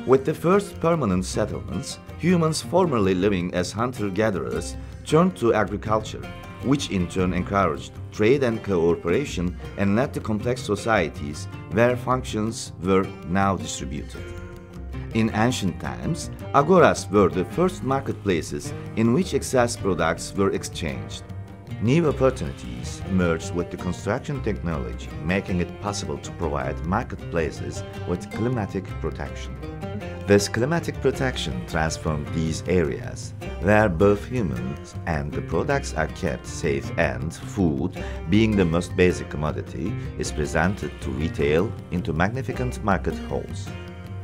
With the first permanent settlements, humans formerly living as hunter-gatherers turned to agriculture, which in turn encouraged trade and cooperation and led to complex societies where functions were now distributed. In ancient times, agoras were the first marketplaces in which excess products were exchanged. New opportunities emerged with the construction technology, making it possible to provide marketplaces with climatic protection. This climatic protection transformed these areas, where both humans and the products are kept safe and food, being the most basic commodity, is presented to retail into magnificent market halls.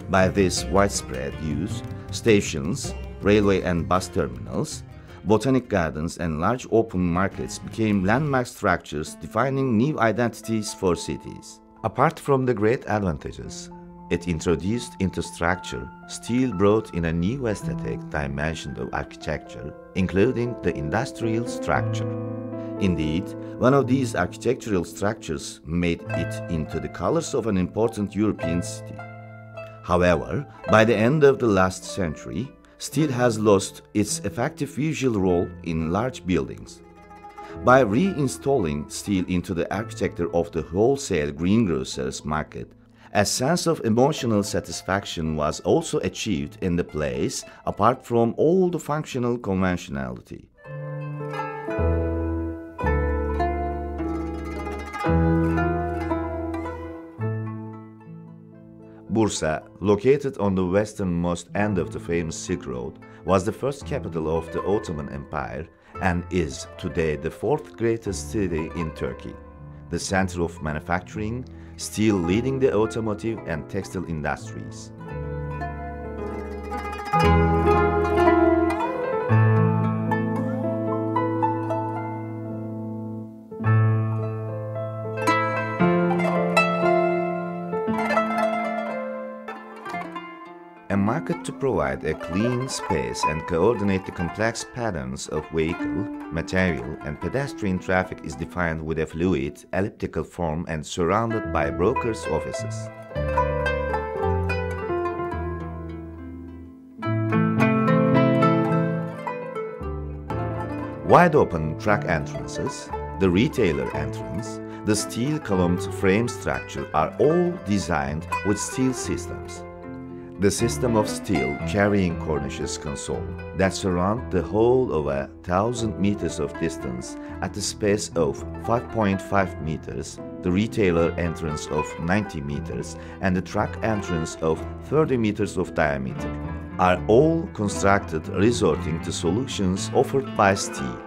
By this widespread use, stations, railway and bus terminals, botanic gardens and large open markets became landmark structures defining new identities for cities. Apart from the great advantages it introduced into structure, steel brought in a new aesthetic dimension of architecture, including the industrial structure. Indeed, one of these architectural structures made it into the colors of an important European city. However, by the end of the last century, steel has lost its effective visual role in large buildings. By reinstalling steel into the architecture of the wholesale greengrocers market, a sense of emotional satisfaction was also achieved in the place apart from all the functional conventionality. Bursa, located on the westernmost end of the famous Silk Road, was the first capital of the Ottoman Empire and is today the fourth greatest city in Turkey, the center of manufacturing, still leading the automotive and textile industries. A market to provide a clean space and coordinate the complex patterns of vehicle, material, and pedestrian traffic is defined with a fluid, elliptical form and surrounded by brokers' offices. Wide-open truck entrances, the retailer entrance, the steel-columned frame structure are all designed with steel systems. The system of steel carrying cornices console that surround the whole of 1,000 meters of distance at the space of 5.5 meters, the retailer entrance of 90 meters, and the truck entrance of 30 meters of diameter, are all constructed resorting to solutions offered by steel.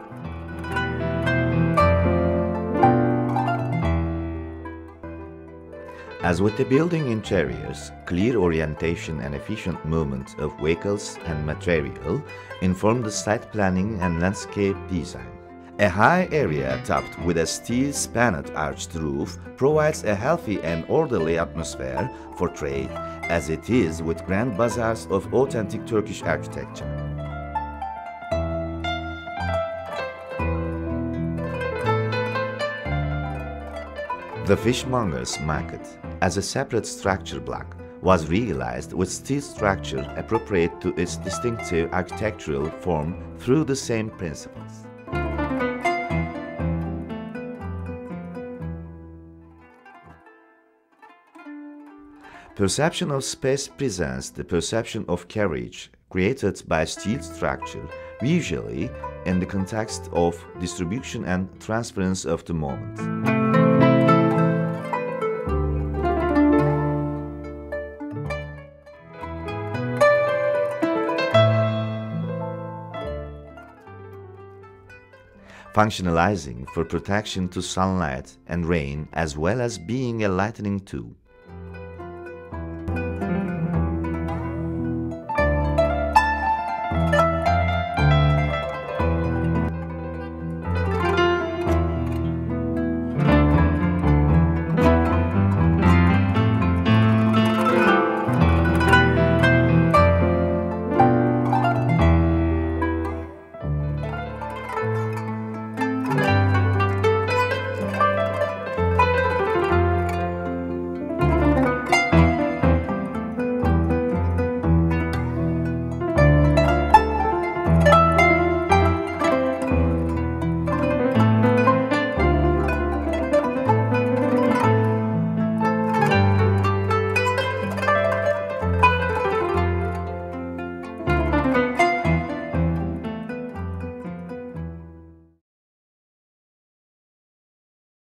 As with the building interiors, clear orientation and efficient movement of vehicles and material inform the site planning and landscape design. A high area topped with a steel-spanned arched roof provides a healthy and orderly atmosphere for trade, as it is with grand bazaars of authentic Turkish architecture. The Fishmongers market, as a separate structure block, was realized with steel structure appropriate to its distinctive architectural form through the same principles. Perception of space presents the perception of carriage created by steel structure, usually in the context of distribution and transference of the moment. Functionalizing for protection to sunlight and rain as well as being a lightning tool.